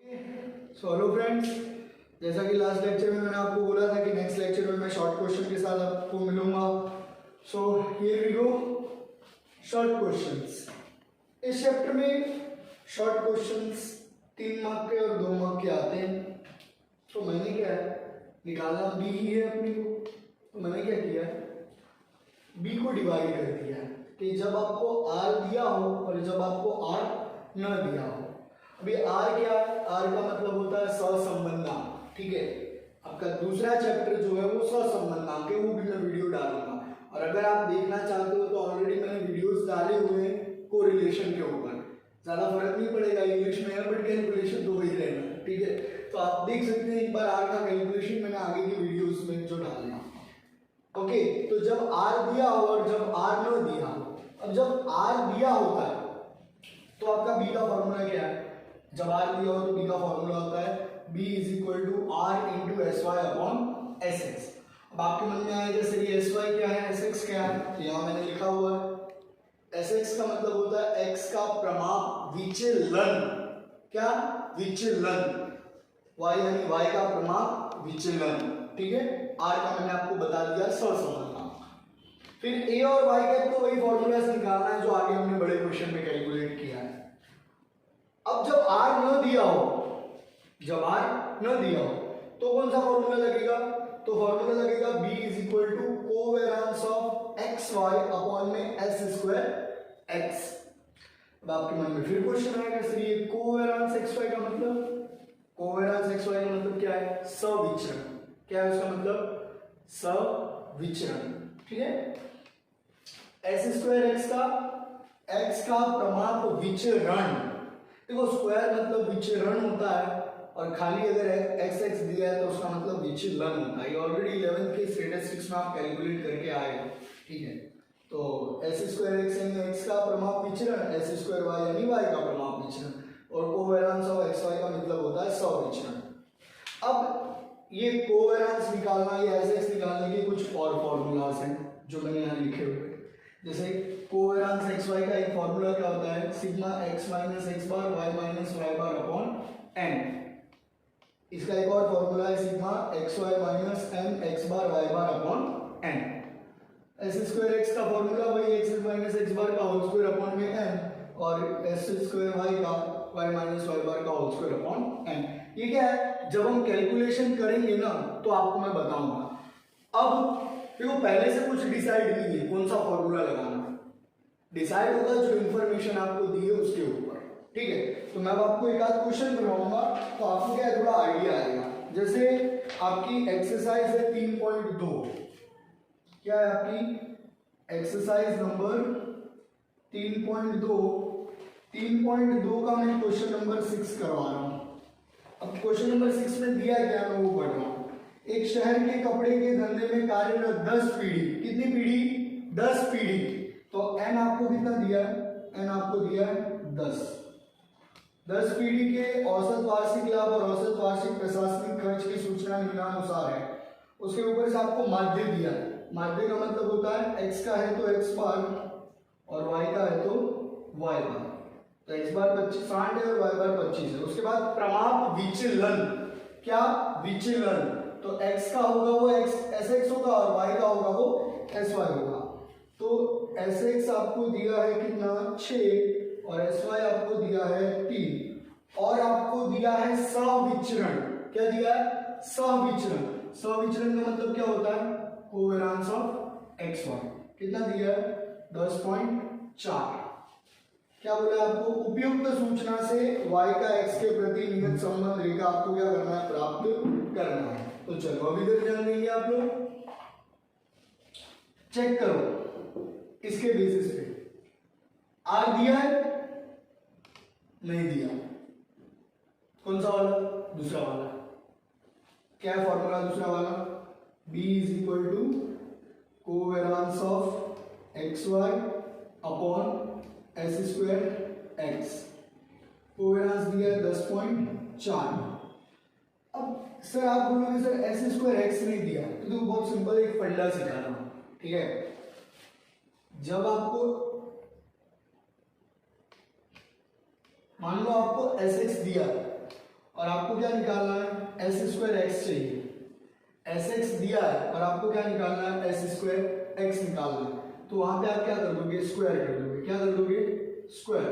So hello friends, जैसा कि last lecture में मैंने आपको बोला था कि नेक्स्ट लेक्चर में मैं शॉर्ट क्वेश्चन के साथ आपको मिलूंगा। So here we go, short questions. इस चैप्टर में शॉर्ट क्वेश्चंस 3 मार्क के और 2 मार्क के आते हैं। तो मैंने क्या है, निकालना बी ही है अपने को। तो मैंने क्या किया, बी को डिवाइड कर दिया है कि जब आपको आर दिया हो और जब आपको आर न दिया हो। अभी आर क्या है, आर का मतलब होता है सहसंबंधांक। ठीक है, आपका दूसरा चैप्टर जो है वो सहसंबंधांक है, वो भी मैं वीडियो डालूंगा। और अगर आप देखना चाहते हो तो ऑलरेडी मैंने वीडियोस डाले हुए हैं कोरिलेशन के ऊपर। ज्यादा फर्क नहीं पड़ेगा, इंग्लिश में है बट कैलकुलेशन तो वही रहना। ठीक है, तो आप देख सकते हैं एक बार आर का कैलकुलेशन मैंने आगे की वीडियोस में जो डालना। ओके, तो जब आर दिया हो और जब आर न दिया हो। अब जब आर दिया होता है तो आपका बी का फॉर्मूला क्या है, जब आर दिया हो तो बी का फॉर्मूला होता है b is equal to R into S Y upon S X. अब आपके मन में आएगा सर ये एस वाई क्या है, एस एक्स क्या है, तो यहाँ मैंने लिखा हुआ है एस एक्स का मतलब होता है एक्स का प्रमाप विचलन। क्या विचलन, y यानी y का प्रमाप विचलन। ठीक है, r का मैंने आपको बता दिया सहसंबंधांक। फिर a और y का तो वही फॉर्मूला से निकालना है जो आगे हमने बड़े क्वेश्चन में कैलकुलेट किया है। अब जब r न दिया हो, जब r न दिया हो तो कौन सा फॉर्मूला लगेगा, तो फॉर्मूला लगेगा b is equal to covariance of X Y upon में एस स्क्वायर एक्स। अब आपके मन में फिर क्वेश्चन आएगा सर ये कोवेरिएंस एक्स वाई का मतलब, कोवेरिएंस एक्स वाई का मतलब क्या है, सविचरण। क्या है उसका मतलब, सविचरण। ठीक है, एस स्क्वायर एक्स का प्रमाप विचरण। देखो स्क्वायर मतलब विचरण होता है और खाली अगर एक्स एक्स दिया है तो उसका मतलब विचलन होता है। ये ऑलरेडी 11th के स्टैटिस्टिक्स में आप कैलकुलेट करके आए हो। ठीक है, तो एस स्क्वायर एक्स यानी एक्स का प्रमाप विचरण, एस स्क्वायर वाई यानी वाई का प्रमाप विचरण, और कोवेरिएंस ऑफ एक्स वाई का मतलब होता है सविचरण। अब ये कोवेरिएंस निकालना या एस एक्स निकालने के कुछ और फॉर्मूलाज हैं जो मैंने यहाँ लिखे हुए। जैसे कोवेरिएंस एक्स वाई का एक फॉर्मूला क्या होता है, sigma x minus x bar y minus y bar upon n. इसका एक और फॉर्मूला है sigma x Y minus n x bar y bar upon n. S square x का फॉर्मूला वही एक्स माइनस एक्स बार का whole square upon में n, और s square y का वाई माइनस वाई बार का whole square upon N. ये क्या है, जब हम कैलकुलेशन करेंगे ना तो आपको मैं बताऊंगा। अब देखो पहले से कुछ डिसाइड नहीं है कौन सा फॉर्मूला लगाना, डिसाइड होगा जो इंफॉर्मेशन आपको दी है उसके ऊपर। ठीक है, तो मैं आपको एक आध क्वेश्चन करवाऊंगा तो आपको क्या थोड़ा आइडिया आएगा। जैसे आपकी एक्सरसाइज है 3.2, क्या है आपकी एक्सरसाइज नंबर 3.2। 3.2 का मैं क्वेश्चन नंबर 6 करवा रहा हूं। अब क्वेश्चन नंबर 6 में दिया क्या मैं वो पढ़ रहा हूं। एक शहर के कपड़े के धंधे में कार्यरत 10 पीढ़ी, कितनी पीढ़ी, 10 पीढ़ी। तो एन आपको कितना दिया है, एन आपको दिया है 10। 10 पीढ़ी के औसत वार्षिक लाभ और औसत वार्षिक प्रशासनिक खर्च की सूचना निम्नानुसार है। उसके ऊपर से आपको माध्य दिया है। माध्य का मतलब होता है एक्स का है तो एक्स बार और वाई का है तो वाई बार। तो एक्स बार 60 है और वाई बार 25 है। उसके बाद प्रमाप विचलन, क्या विचलन, तो x का होगा वो एस एक्स होगा और y का होगा वो एस वाई होगा। तो एस एक्स आपको दिया है कितना 6 और एस वाई आपको दिया है 3 और आपको दिया है सविचरण। क्या दिया है, सविचरण। सविचरण का मतलब क्या होता है, कोवेरिएंस ऑफ एक्स वाई। कितना दिया है 10.4। क्या बोला आपको, उपयुक्त सूचना से y का x के प्रति निहित संबंध रेखा आपको क्या करना है, प्राप्त करना है। तो चलो अभी तक ध्यान देंगे आप लोग, चेक करो इसके बेसिस पे। आर दिया है, नहीं दिया, कौन सा वाला, दूसरा वाला। क्या है फॉर्मूला दूसरा वाला, b is equal to covariance of X Y upon S square X. Covariance दिया है 10.4। अब सर आप बोलोगे सर एस स्क्वायर एक्स नहीं दिया, तो बहुत सिंपल एक फंडा सिखा रहा हूं। ठीक है, जब आपको मान लो आपको एस एक्स दिया और आपको क्या निकालना है, एस स्क्वायर एक्स चाहिए। एस एक्स दिया है और आपको क्या निकालना है, एस स्क्वायर एक्स निकालना है। तो वहां पे आप क्या कर दोगे, स्क्वायर कर दोगे। क्या कर दोगे, स्क्वायर।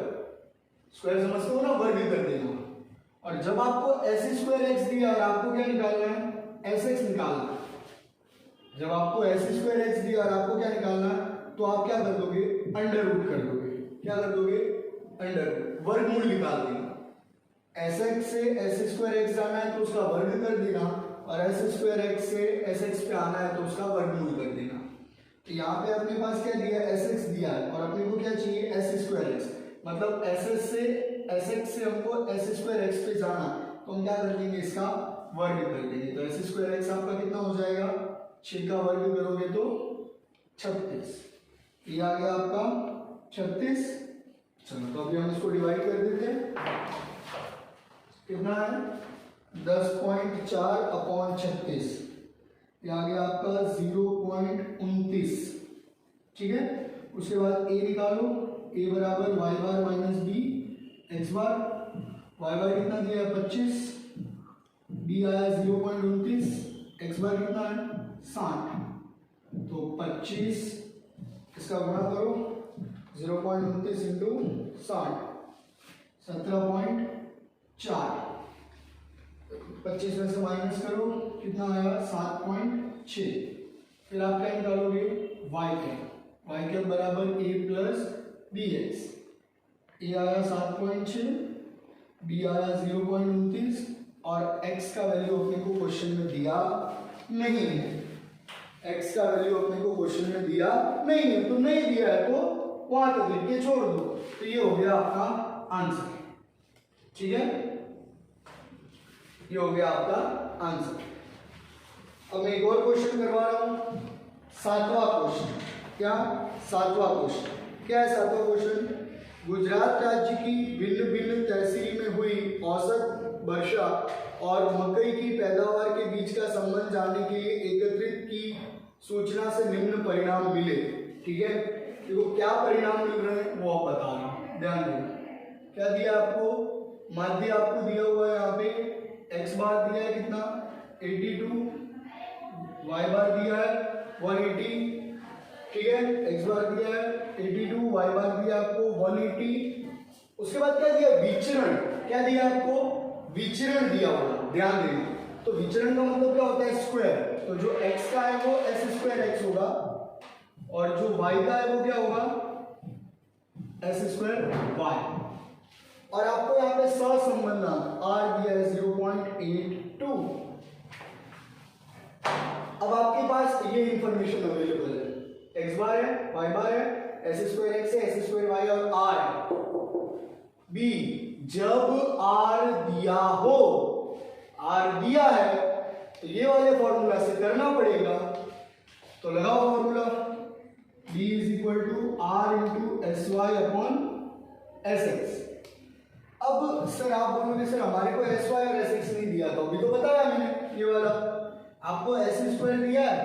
स्क्वायर समझते हो ना, वर्ग कर देना। और जब आपको एस स्क्वायर एक्स दिया और आपको क्या निकालना है, एस एक्स निकालना है। जब आपको एस स्क्वायर एक्स दिया और आपको क्या निकालना है, तो आप क्या कर दोगे, अंडर रूट कर दोगे। क्या कर दोगे, अंडर रूट, वर्गमूल निकाल देना। एस एक्स से एस स्क्वायर एक्स जाना है तो उसका वर्ग कर देना, और एस स्क्वायर एक्स से एस एक्स पे आना है तो उसका वर्गमूल कर देना। तो यहाँ पे अपने पास क्या दिया, एस एक्स दिया है और अपने को क्या चाहिए, एस स्क्वायर एक्स। मतलब एस एक्स से हमको एस स्क्वायर एक्स पे जाना, तो हम क्या कर देंगे, इसका वर्ग कर देंगे। तो एस स्क्वायर एक्स आपका कितना हो जाएगा, 6 का वर्ग करोगे तो 36। ये आ गया आपका 36। चलो तो अभी हम इसको डिवाइड कर देते हैं। कितना है, 10.4/36। ये आ गया आपका 0.29। ठीक है, उसके बाद a निकालो। a बराबर वाई बार minus B x bar. Y बार कितना दिया है, 25। b आया 0.29। एक्स बार कितना है, 60। तो 25 इसका गुणा करो, 0.29 इंटू 60, 17.4। 25 में से माइनस करो, कितना आया, 7.6। फिर आप क्या निकालोगे, वाई कैप बराबर a प्लस बी एक्स। ए आया 7.6, बी आया 0.29 और x का वैल्यू अपने को क्वेश्चन में दिया नहीं है। x का वैल्यू अपने को क्वेश्चन में दिया नहीं है, तो नहीं दिया है तो वहां तक लिख के छोड़ दो। तो ये हो गया आपका आंसर। ठीक है, ये हो गया आपका आंसर। अब मैं एक और क्वेश्चन करवा रहा हूं, 7वां क्वेश्चन। क्या, 7वां क्वेश्चन क्या है, 7वां क्वेश्चन, गुजरात राज्य की भिन्न भिन्न तहसील में हुई औसत वर्षा और मकई की पैदावार के बीच का संबंध जानने के लिए एकत्रित की सूचना से निम्न परिणाम मिले। ठीक है, देखो क्या परिणाम मिल रहे हैं वो आप बता रहा हूं, ध्यान देना। क्या दिया आपको, माध्य आपको दिया हुआ है, यहाँ पे एक्स बार दिया है कितना, 82, वाई बार दिया है 180। ठीक है, एक्स बार दिया है 82, वाई बार दिया आपको 180। उसके बाद क्या दिया, विचरण। क्या दिया आपको, विचरण दिया हुआ, ध्यान देना। तो विचरण का मतलब क्या होता है, स्क्वायर। तो जो x का है वो s स्क्वायर एक्स होगा और जो y का है वो क्या होगा, s स्क्वायर y। और आपको यहाँ पे सहसंबंध r दिया है 0.82। अब आपके पास ये इंफॉर्मेशन अवेलेबल है, x बार है, y बार है, s स्क्वायर एक्स है, s स्क्वायर y और r है। b, जब r दिया हो, r दिया है तो ये वाले फॉर्मूला से करना पड़ेगा। तो लगाओ formula, b is equal to r into S Y upon S X. अब सर आप बोलोगे सर हमारे को एस वाई और एस एक्स नहीं दिया था, अभी तो बताया मैंने, ये वाला आपको एस स्क्वायर दिया है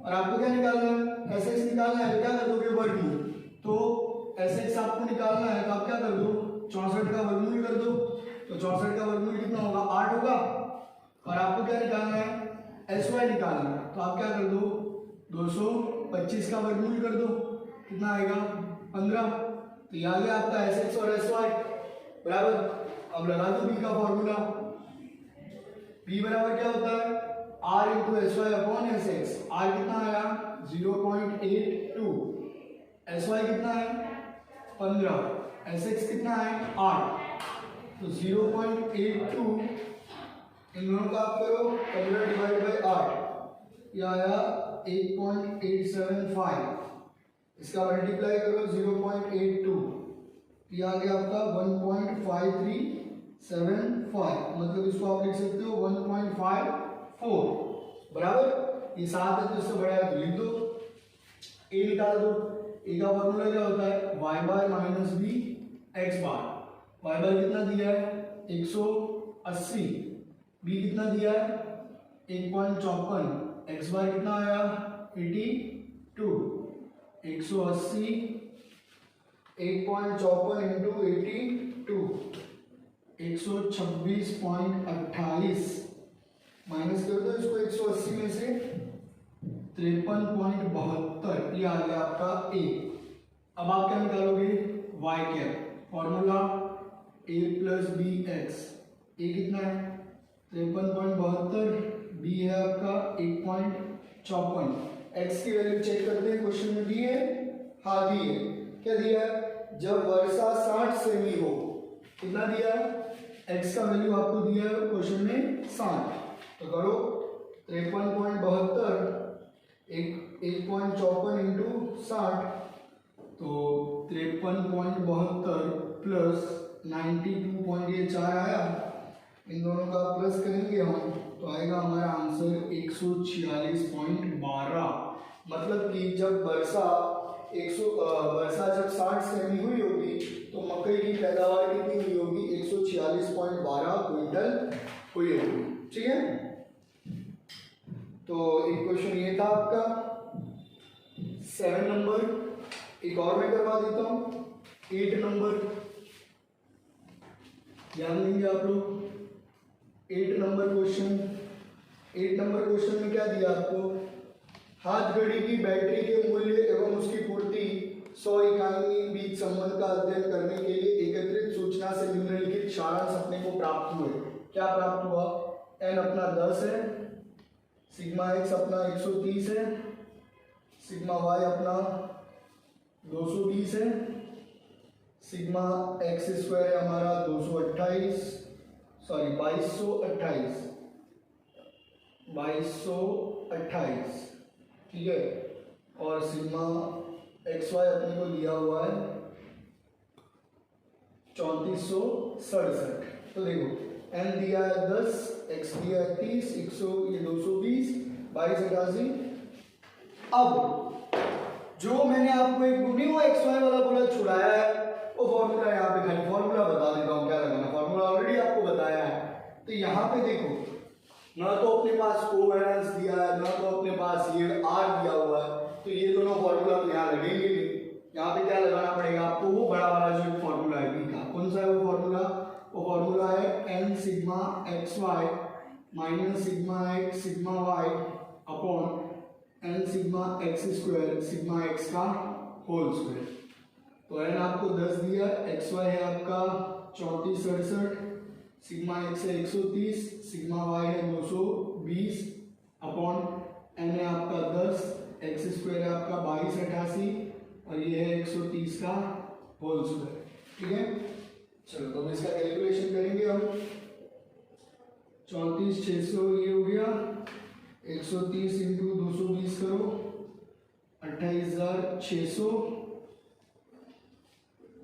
और आपको क्या निकालना है, एस एक्स निकालना है। तो क्या कर दोगे, वर्गमूल। तो एस एक्स आपको निकालना है तो आप क्या कर दो, 64 का वर्गमूल कर दो। तो 64 का वर्गमूल कितना होगा, 8 होगा। और आपको क्या निकालना है, एस वाई निकालना है। तो आप क्या कर दो, 225 का वर्गमूल कर दो, कितना आएगा, 15। तो ये आ गया आपका एस एक्स और एस वाई बराबर। अब लगा दो बी का फॉर्मूला, बी बराबर क्या होता है, R into S Y upon S X. R कितना आया, 0.82, एस वाई कितना है, 15, एस एक्स कितना है, 8। तो 0.82 इन दोनों का आप करो, 15 डिवाइड बाई 8, यह आया 8.875। इसका मल्टीप्लाई करो 0.82, यह आ गया आपका 1.5375। मतलब इसको आप लिख सकते हो 1.54 बराबर। ये 7 है तो इससे बड़ा है तो लिख दो। ए निकाल दो, ए का फॉर्मूला क्या होता है, वाई बार minus B x bar. Y बार कितना दिया है, 180, बी कितना दिया है, 1.54, एक्स बार कितना आया, 82, 180, 1.54 इंटू 82, 126.28 माइनस कर दो इसको 180 में से 53.72, ये आ गया आपका ए। अब आप क्या निकालोगे, वाई कैप, फॉर्मूला ए प्लस बी एक्स। ए कितना है 53.72, बी है आपका 1.54। एक्स की वैल्यू चेक करते हैं, क्वेश्चन में दी है, हाँ दी है। क्या दिया है, जब वर्षा 60 सेमी हो, कितना दिया है, एक्स का वैल्यू आपको दिया है क्वेश्चन में 60, तो करो 53.72 1.54 इंटू 60, तो 53.72 प्लस 92.4 आया, इन दोनों का प्लस करेंगे हम तो आएगा हमारा आंसर 146.12। मतलब कि जब वर्षा जब 60 सेमी हुई होगी तो मकई की पैदावार कितनी हुई होगी, 146.12 क्विंटल हुई होगी। ठीक है, तो एक क्वेश्चन ये था आपका 7 नंबर। एक और मैं करवा देता हूं 8 नंबर, ध्यान देंगे आप लोग। 8 नंबर क्वेश्चन में क्या दिया आपको, हाथ घड़ी की बैटरी के मूल्य एवं उसकी पूर्ति 100 इकाई बीच संबंध का अध्ययन करने के लिए एकत्रित सूचना से निम्नलिखित सारांश अपने को प्राप्त हुए। क्या प्राप्त हुआ, एन अपना 10 है, सिग्मा एक्स अपना 130 है, सिग्मा वाई अपना 220 है, सिग्मा एक्स स्क्वायर है हमारा 2228, ठीक है, और सिग्मा एक्स वाई अपने को दिया हुआ है 3467। तो देखो एन दिया है 10, एक्स दिया है 30, 220, 2288। अब जो मैंने आपको एक नहीं वो एक्स वाई वाला बोला छुड़ाया है, वो फॉर्मूला यहाँ पे खाली फॉर्मूला बता देता हूँ क्या लगाना, फॉर्मूला ऑलरेडी आपको बताया है। तो यहाँ पे देखो ना तो अपने पास कोवेलेंस दिया है, ना तो अपने पास ये आर दिया हुआ है, तो ये दोनों फॉर्मूला तो यहाँ लगेंगे नहीं। यहाँ पे क्या लगाना पड़ेगा आपको, वो बड़ा वाला जो फॉर्मूला है बी का, कौन सा है वो फॉर्मूला है N sigma x Y minus sigma X sigma Y upon N sigma X square sigma X का होल स्क्वायर। तो एन आपको 10 दिया, एक्स वाई है आपका 3467, सिग्मा एक्स है 130, सिग्मा वाई है 220 अपॉन एन है आपका 10, एक्स स्क्वायर है आपका 2288 और ये है 130 का होल स्क्वायर। ठीक है, चलो तो इसका कैलकुलेशन करेंगे हम। 34,600 ये हो गया, 130 इंटू 220 करो 28,600,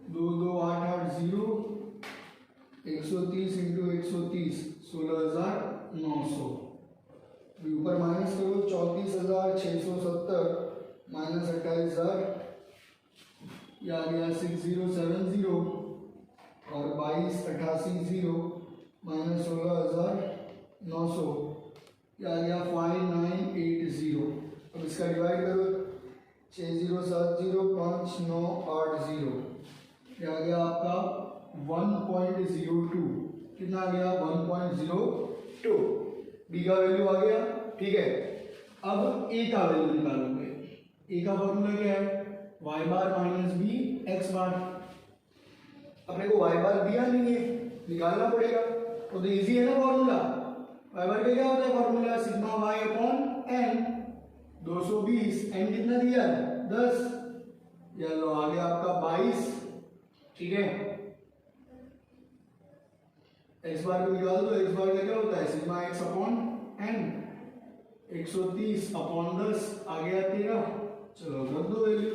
22880, 130 इंटू 130 16,900, ऊपर माइनस करो 34,670 माइनस 28,000 ये आ गया 6070 और 22,88,0 माइनस 16,900 ये आ गया 5980। अब इसका डिवाइड करो 60705980 ये आ गया आपका 1.02, कितना आ गया 1.02, बी का वैल्यू आ गया। ठीक है, अब ए का वैल्यू निकालोगे। ए का फॉर्मूला क्या है, वाई बार माइनस बी एक्स बार। अपने को वाई बार दिया नहीं है, निकालना पड़ेगा, तो इजी है ना फॉर्मूला। वाई बार का क्या होता है formula, sigma Y upon N, 220, N कितना दिया है 10, ये लो आ गया आपका 22। ठीक है, एक्स बार को निकाल दो, एक्स बार का क्या होता है sigma X upon N, 130 upon 10 आ गया 13। चलो रख दो वैल्यू,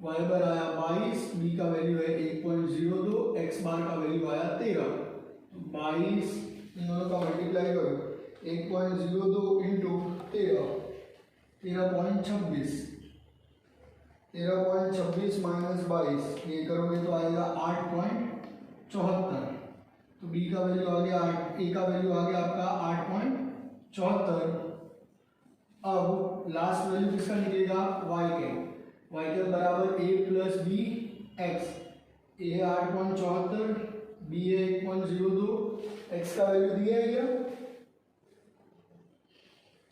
वाई बार आया 22, बी का वैल्यू है 1.02, एक्स बार का वैल्यू आया 13, तो 22 इन दोनों का मल्टीप्लाई करो 1.02 इंटू 13.26 माइनस 22 ये करोगे तो आएगा 8.74। तो बी का वैल्यू आ गया 8, ए का वैल्यू आ गया आपका 8.74। अब लास्ट वैल्यू किसका निकलेगा, वाई के बराबर ए प्लस बी एक्स, ए है 8.74, बी है 1.02, एक्स का वैल्यू दिया है क्या?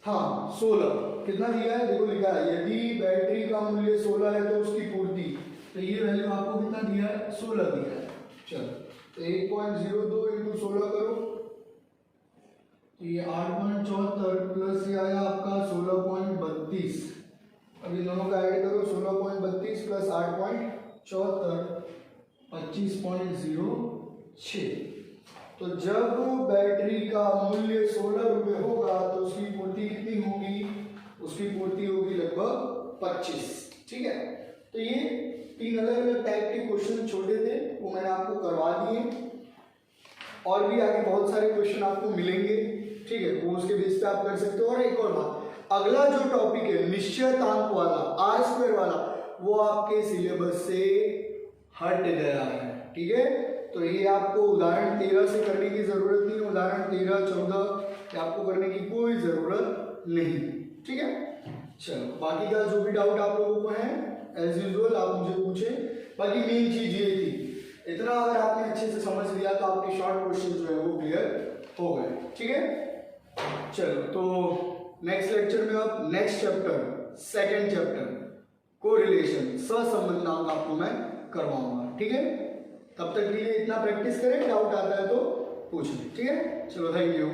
हाँ 16, कितना दिया है देखो लिखा है, यदि बैटरी का मूल्य 16 है तो उसकी पूर्ति, तो ये वैल्यू आपको कितना दिया है? 16 दिया है। चलो तो 1.02 इंटू 16 करो, तो ये 8.74 प्लस ये आया आपका 16.32, अब इन दोनों का ऐड करो, 16.32 प्लस 8.74 25.06। तो जब बैटरी का मूल्य 16 रुपये होगा तो उसकी पूर्ति कितनी होगी? उसकी पूर्ति होगी लगभग 25। ठीक है, तो ये 3 अलग अलग टाइप के क्वेश्चन छोटे थे, वो मैंने आपको करवा दिए, और भी आगे बहुत सारे क्वेश्चन आपको मिलेंगे। ठीक है, वो उसके बेस पे आप कर सकते हो। और एक और बात, अगला जो टॉपिक है निश्चयतांक वाला, आर स्क्वायर वाला, वो आपके सिलेबस से हट गया है। ठीक है, तो ये आपको उदाहरण 13 से करने की जरूरत नहीं, उदाहरण 13, 14 आपको करने की कोई जरूरत नहीं। ठीक है, चलो बाकी का जो भी डाउट आप लोगों को है एज यूजुअल आप मुझे पूछें। बाकी मेन चीज ये थी, इतना अगर आपने अच्छे से समझ लिया तो आपके शॉर्ट क्वेश्चन जो है वो क्लियर हो गए। ठीक है, चलो तो नेक्स्ट लेक्चर में अब next chapter, second chapter correlation, सहसंबंधांक आपको मैं करवाऊंगा। ठीक है, तब तक के लिए इतना प्रैक्टिस करें, डाउट आता है तो पूछें। ठीक है, चलो थैंक यू।